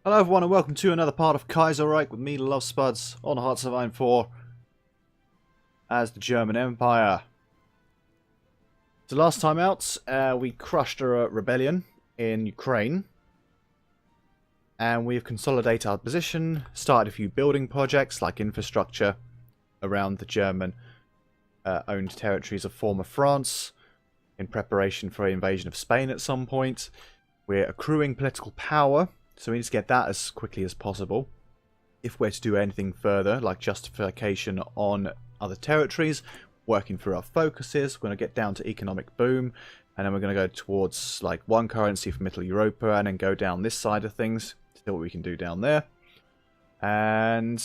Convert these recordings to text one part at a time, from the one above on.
Hello everyone and welcome to another part of Kaiserreich with me, Love Spuds, on Hearts of Iron 4 as the German Empire. So last time out, we crushed a rebellion in Ukraine. And we've consolidated our position, started a few building projects like infrastructure around the German owned territories of former France in preparation for an invasion of Spain at some point. We're accruing political power. So we need to get that as quickly as possible. If we're to do anything further, like justification on other territories, working through our focuses, we're going to get down to economic boom, and then we're going to go towards like one currency for Middle Europa, and then go down this side of things, see what we can do down there. And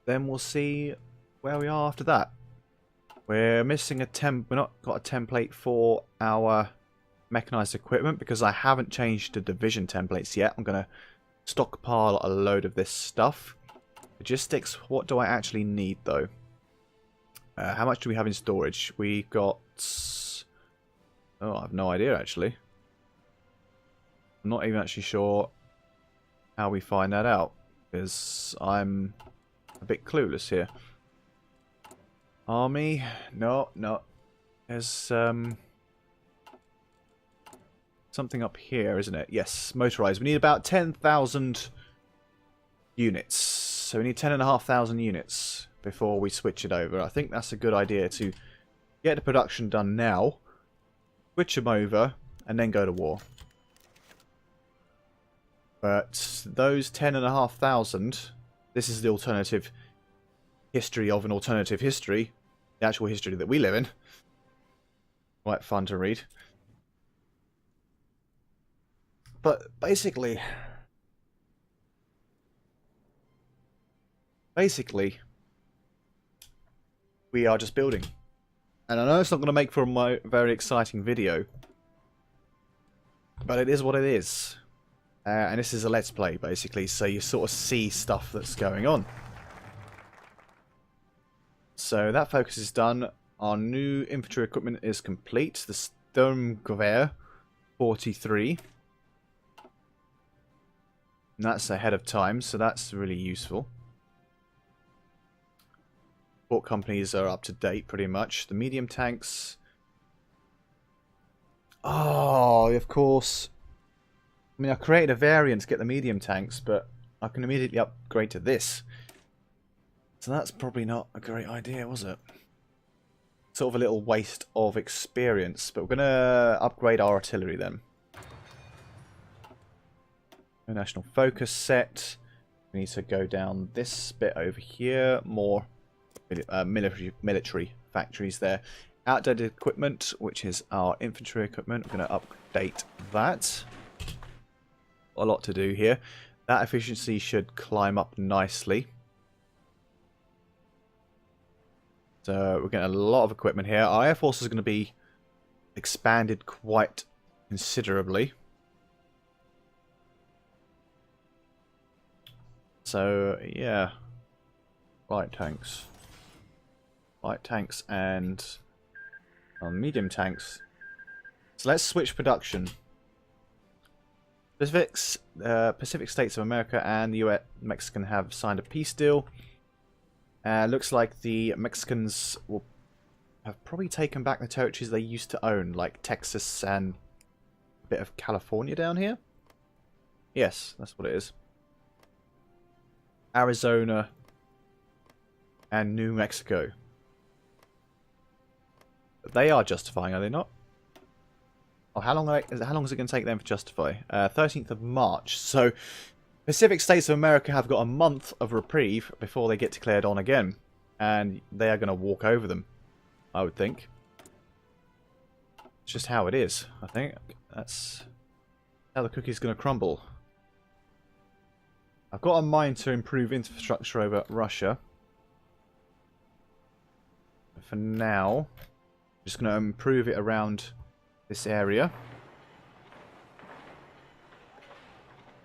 then we'll see where we are after that. We're missing we're not got a template for our mechanized equipment because I haven't changed the division templates yet. I'm going to stockpile a load of this stuff. Logistics, what do I actually need though? How much do we have in storage? We got... oh, I have no idea actually. I'm not even actually sure how we find that out, because I'm a bit clueless here. Army? No. There's something up here, isn't it? Yes, motorized. We need about 10,000 units. So we need 10,500 units before we switch it over. I think that's a good idea to get the production done now, switch them over, and then go to war. But those 10,500, this is the alternative history of an alternative history, the actual history that we live in. Quite fun to read. But basically, we are just building. And I know it's not going to make for a very exciting video, but it is what it is. And this is a let's play, basically, so you sort of see stuff that's going on. So that focus is done. Our new infantry equipment is complete. The Sturmgewehr 43. And that's ahead of time, so that's really useful. Support companies are up to date, pretty much. The medium tanks... oh, of course. I mean, I created a variant to get the medium tanks, but I can immediately upgrade to this. So that's probably not a great idea, was it? Sort of a little waste of experience, but we're going to upgrade our artillery then. National focus set. We need to go down this bit over here. More military factories there. Outdated equipment, which is our infantry equipment. We're going to update that. A lot to do here. That efficiency should climb up nicely. So we're getting a lot of equipment here. Our air force is going to be expanded quite considerably. So, yeah. Light tanks. Light tanks and medium tanks. So let's switch production. Pacific States of America and the US Mexican have signed a peace deal. Looks like the Mexicans will have probably taken back the territories they used to own, like Texas and a bit of California down here. Yes, that's what it is. Arizona and New Mexico. They are justifying, are they not? Oh, how long is it going to take them to justify? 13th of March. So, Pacific States of America have got a month of reprieve before they get declared on again, and they are going to walk over them, I would think. It's just how it is, I think. That's how the cookie's going to crumble. I've got a mind to improve infrastructure over Russia. For now, I'm just going to improve it around this area.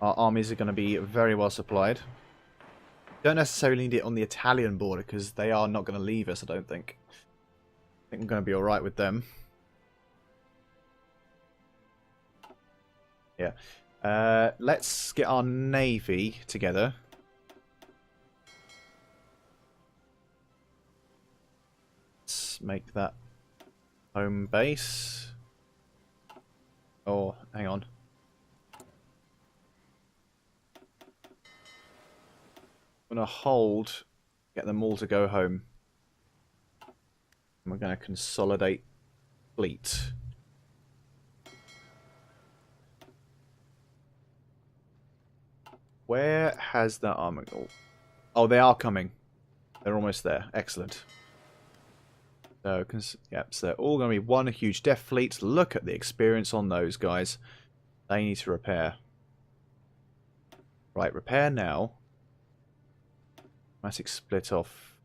Our armies are going to be very well supplied. Don't necessarily need it on the Italian border because they are not going to leave us, I don't think. I think I'm going to be alright with them. Yeah. Let's get our navy together. Let's make that home base. Oh, hang on. I'm going to hold, get them all to go home. And we're going to consolidate fleet. Where has the armor gone? Oh, they are coming. They're almost there. Excellent. So, yep, so they're all going to be one huge death fleet. Look at the experience on those guys. They need to repair. Right, repair now. Automatic split off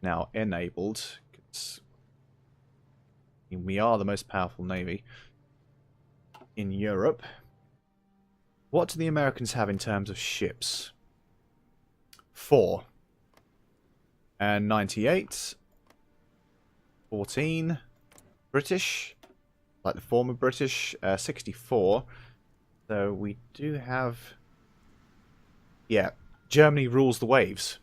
now enabled. We are the most powerful navy in Europe. What do the Americans have in terms of ships? 4. And 98. 14. British. Like the former British. 64. So we do have... Yeah. Germany rules the waves.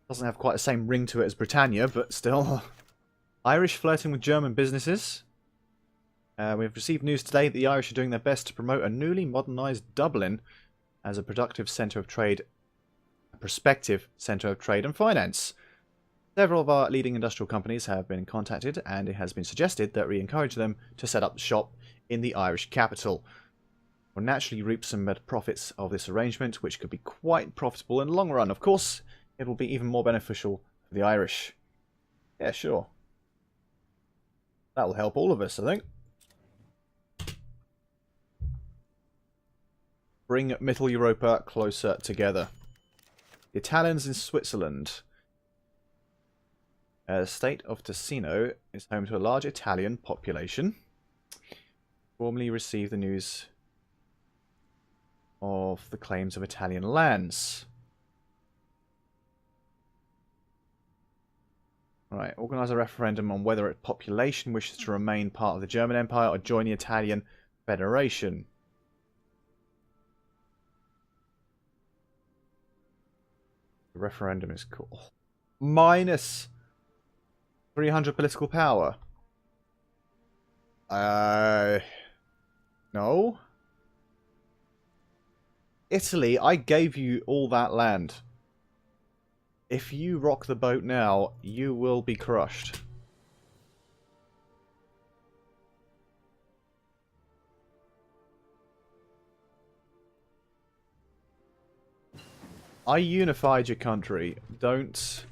Doesn't have quite the same ring to it as Britannia, but still. Irish flirting with German businesses. We've received news today that the Irish are doing their best to promote a newly modernised Dublin as a productive centre of trade, a prospective centre of trade and finance. Several of our leading industrial companies have been contacted, and it has been suggested that we encourage them to set up shop in the Irish capital. We'll naturally reap some better profits of this arrangement, which could be quite profitable in the long run. Of course, it will be even more beneficial for the Irish. Yeah, sure. That will help all of us, I think. Bring Mittel Europa closer together. The Italians in Switzerland. The state of Ticino is home to a large Italian population. Formally received the news of the claims of Italian lands. Right, organise a referendum on whether a population wishes to remain part of the German Empire or join the Italian Federation. The referendum is cool. Minus 300 political power. No. Italy, I gave you all that land. If you rock the boat now, you will be crushed. I unified your country. Don't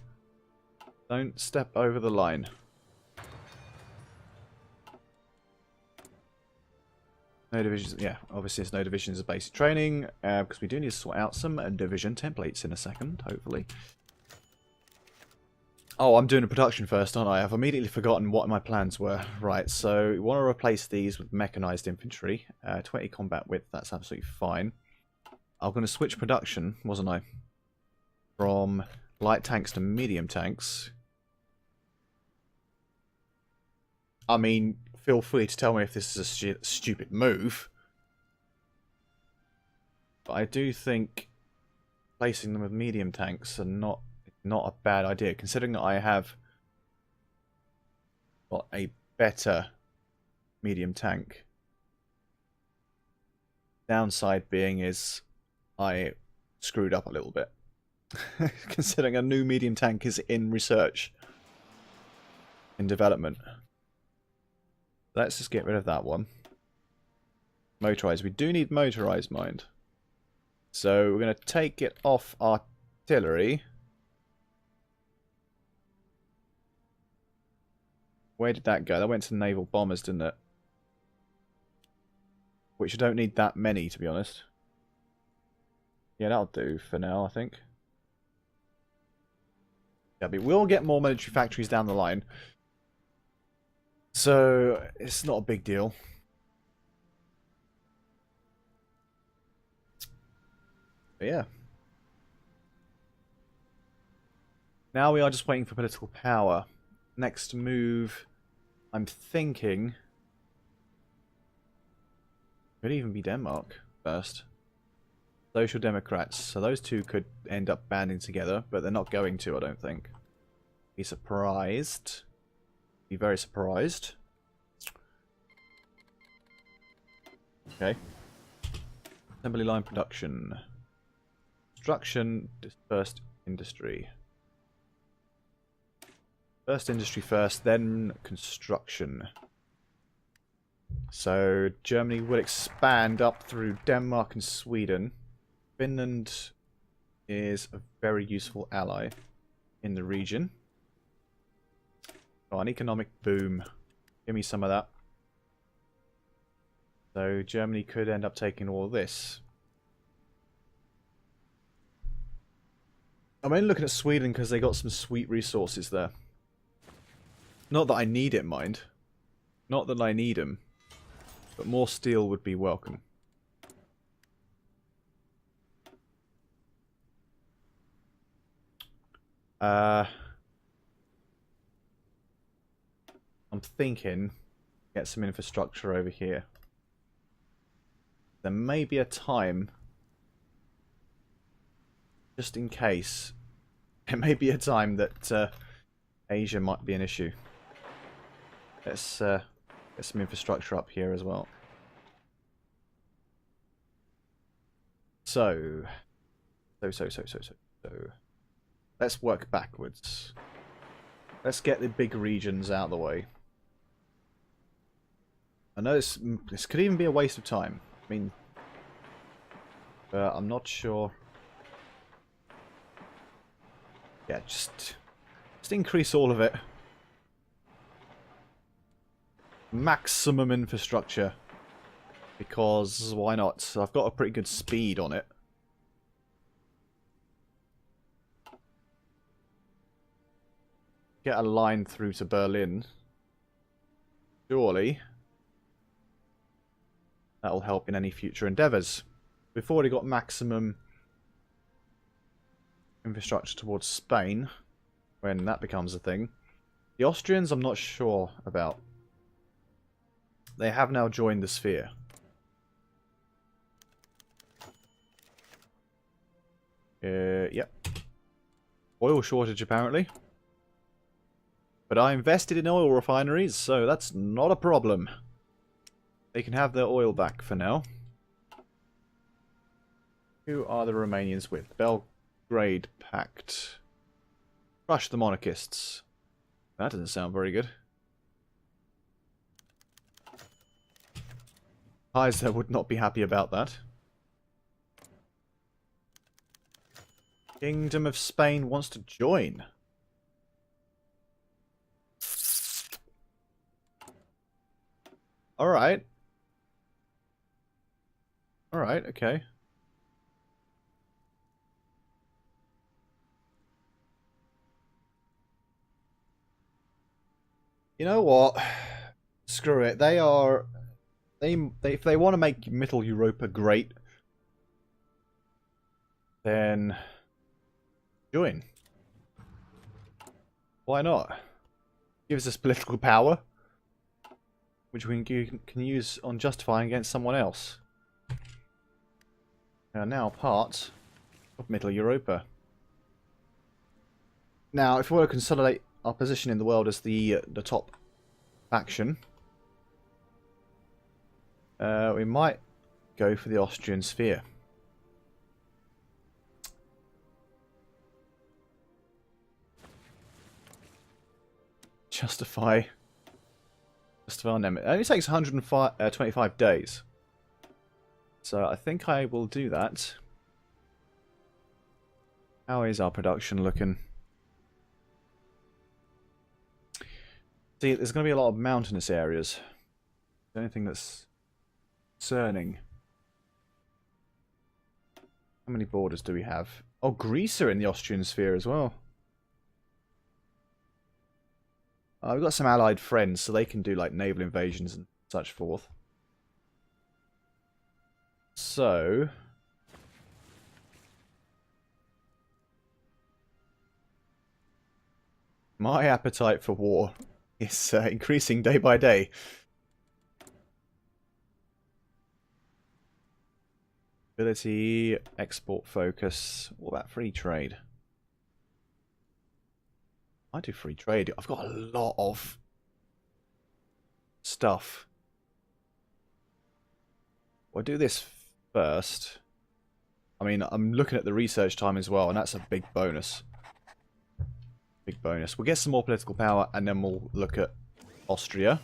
step over the line. No divisions. Yeah, obviously it's no divisions of basic training, because we do need to sort out some division templates in a second, hopefully. Oh, I'm doing a production first, aren't I? I've immediately forgotten what my plans were. Right, so we want to replace these with mechanized infantry. 20 combat width, that's absolutely fine. I'm going to switch production, wasn't I? From light tanks to medium tanks. I mean, feel free to tell me if this is a stupid move. But I do think placing them with medium tanks are not a bad idea, considering that I have a better medium tank. Downside being is I screwed up a little bit. Considering a new medium tank is in research, in development. Let's just get rid of that one. Motorized. We do need motorized, mind. So we're going to take it off artillery. Where did that go? That went to naval bombers, didn't it? Which I don't need that many, to be honest. Yeah, that'll do for now, I think. Yeah, but we'll get more military factories down the line. So, it's not a big deal. But yeah. Now we are just waiting for political power. Next move, I'm thinking... Could even be Denmark first. Social Democrats. So those two could end up banding together, but they're not going to, I don't think. Be surprised. Be very surprised. Okay. Assembly line production. Construction, first industry. First industry first, then construction. So Germany will expand up through Denmark and Sweden. Finland is a very useful ally in the region. Oh, an economic boom. Give me some of that. So Germany could end up taking all of this. I'm only looking at Sweden because they got some sweet resources there. Not that I need it, mind. Not that I need them. But more steel would be welcome. I'm thinking get some infrastructure over here. There may be a time, just in case, there may be a time that Asia might be an issue. Let's get some infrastructure up here as well. So, let's work backwards. Let's get the big regions out of the way. I know this could even be a waste of time. I mean, I'm not sure. Yeah, just increase all of it. Maximum infrastructure. Because why not? I've got a pretty good speed on it. Get a line through to Berlin. Surely that'll help in any future endeavours. We've already got maximum infrastructure towards Spain when that becomes a thing. The Austrians I'm not sure about. They have now joined the sphere. Yep. Oil shortage apparently. But I invested in oil refineries, so that's not a problem. They can have their oil back for now. Who are the Romanians with? Belgrade Pact. Crush the monarchists. That doesn't sound very good. Kaiser would not be happy about that. Kingdom of Spain wants to join. Alright. Alright, okay. You know what? Screw it. They are... if they want to make Middle Europa great, then join. Why not? Gives us political power, which we can use on justifying against someone else. We are now part of Middle Europa. Now, if we want to consolidate our position in the world as the top faction, we might go for the Austrian sphere. Justify our name. It only takes 125 days. So I think I will do that. How is our production looking? See, there's going to be a lot of mountainous areas. The only thing that's concerning. How many borders do we have? Oh, Greece are in the Austrian sphere as well. We've got some allied friends, so they can do like naval invasions and such forth. So, my appetite for war is increasing day by day. Ability, export focus. What about free trade? I do free trade. I've got a lot of stuff. I'll do this first. I mean, I'm looking at the research time as well, and that's a big bonus. Big bonus. We'll get some more political power, and then we'll look at Austria.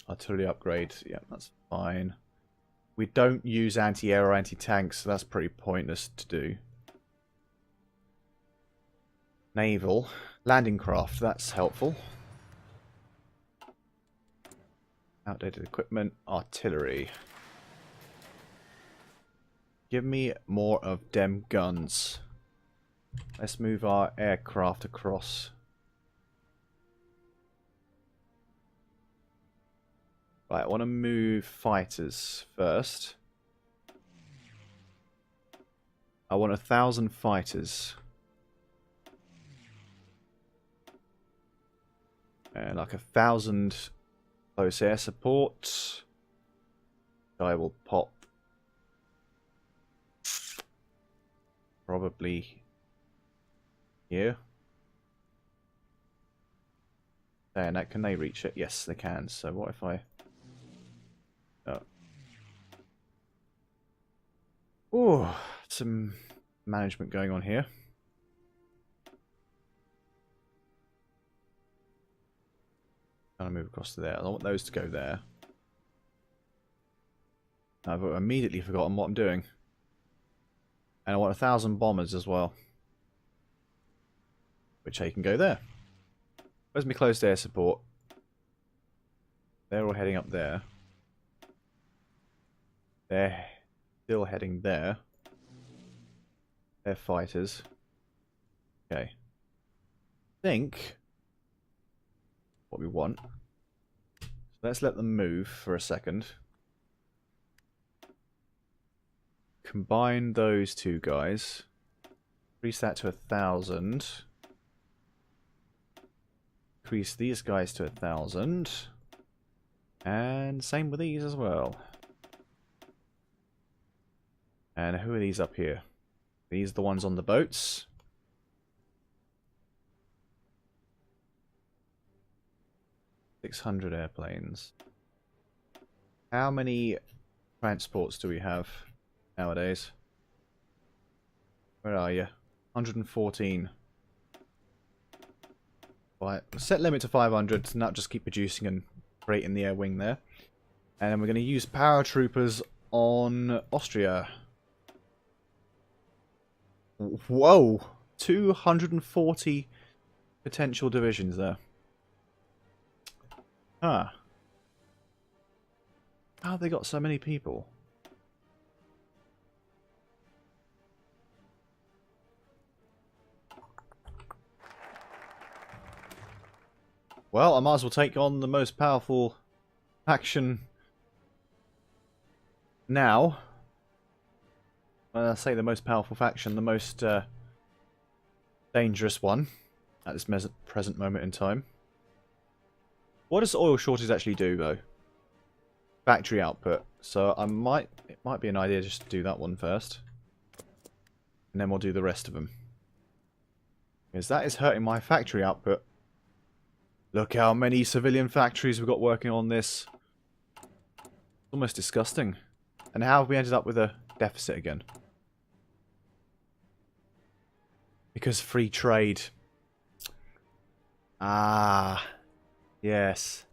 Artillery upgrade. Yeah, that's fine. We don't use anti-air or anti-tank, so that's pretty pointless to do. Naval. Landing craft. That's helpful. Outdated equipment. Artillery. Give me more of dem guns. Let's move our aircraft across. Right, I want to move fighters first. I want 1,000 fighters. And like 1,000 close air support. I will pop probably here. And can they reach it? Yes, they can. So what if I... Oh, some management going on here. Trying to move across to there. I don't want those to go there. I've immediately forgotten what I'm doing. And I want 1,000 bombers as well. Which they can go there. Where's my closed air support? They're all heading up there. They're still heading there. They're fighters. Okay. I think what we want. So let's let them move for a second. Combine those two guys. Increase that to 1,000. Increase these guys to 1,000. And same with these as well. And who are these up here? These are the ones on the boats. $600 airplanes. How many transports do we have nowadays? Where are you? 114. Right, set limit to 500, and that'll just keep producing and creating the air wing there. And then we're going to use paratroopers on Austria. Whoa! 240 potential divisions there. Huh. How have they got so many people? Well, I might as well take on the most powerful faction now. When I say the most powerful faction, the most dangerous one at this present moment in time. What does oil shortage actually do, though? Factory output. So it might be an idea just to do that one first. And then we'll do the rest of them. Because that is hurting my factory output. Look how many civilian factories we've got working on this. It's almost disgusting. And how have we ended up with a deficit again? Because free trade. Ah, yes.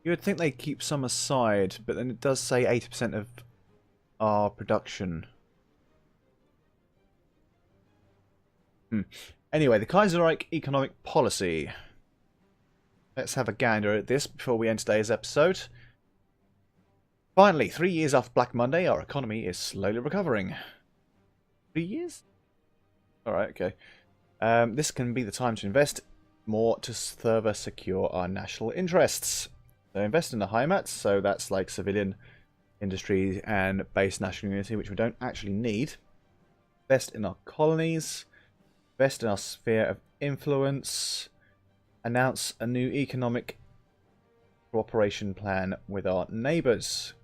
You would think they'd keep some aside, but then it does say 80% of our production. Anyway, the Kaiserreich economic policy. Let's have a gander at this before we end today's episode. Finally, 3 years after Black Monday, our economy is slowly recovering. 3 years? Alright, okay. This can be the time to invest more to further secure our national interests. So invest in the Heimat, so that's like civilian industry and base national unity, which we don't actually need. Invest in our colonies. Invest in our sphere of influence. Announce a new economic cooperation plan with our neighbours.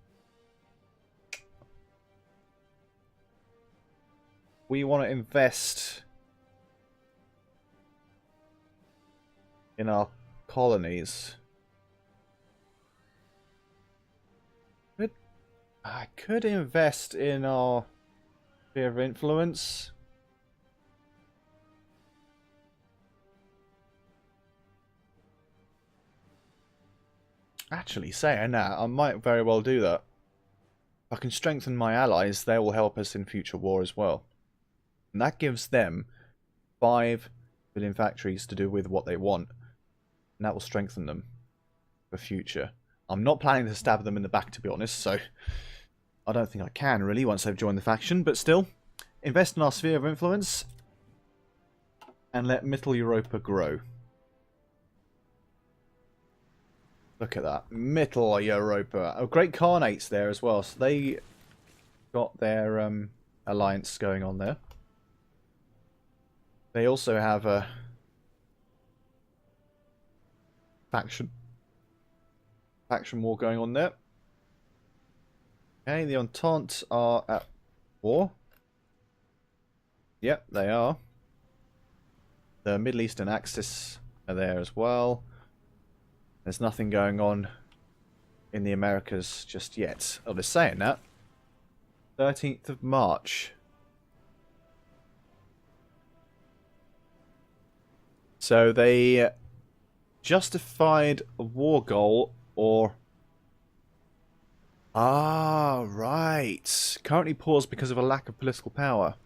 We want to invest in our colonies. I could invest in our sphere of influence. Actually, saying that, I might very well do that. If I can strengthen my allies, they will help us in future war as well. And that gives them 5 billion factories to do with what they want. And that will strengthen them for future. I'm not planning to stab them in the back, to be honest, so I don't think I can, really, once they've joined the faction. But still, invest in our sphere of influence and let Mittel Europa grow. Look at that. Mittel Europa. Oh, great Khanate there as well. So they got their alliance going on there. They also have a faction war going on there. Okay, the Entente are at war. Yep, they are. The Middle Eastern Axis are there as well. There's nothing going on in the Americas just yet. Oh, they're saying that. 13th of March. So they justified a war goal or... Ah, right. Currently paused because of a lack of political power.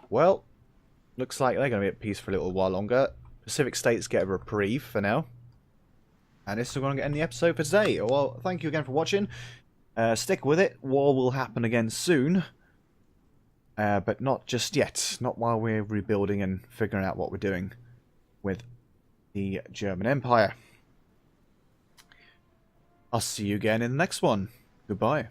Well, looks like they're going to be at peace for a little while longer. Pacific states get a reprieve for now. And this is going to end the episode for today. Well, thank you again for watching. Stick with it. War will happen again soon. But not just yet. Not while we're rebuilding and figuring out what we're doing with the German Empire. I'll see you again in the next one. Goodbye.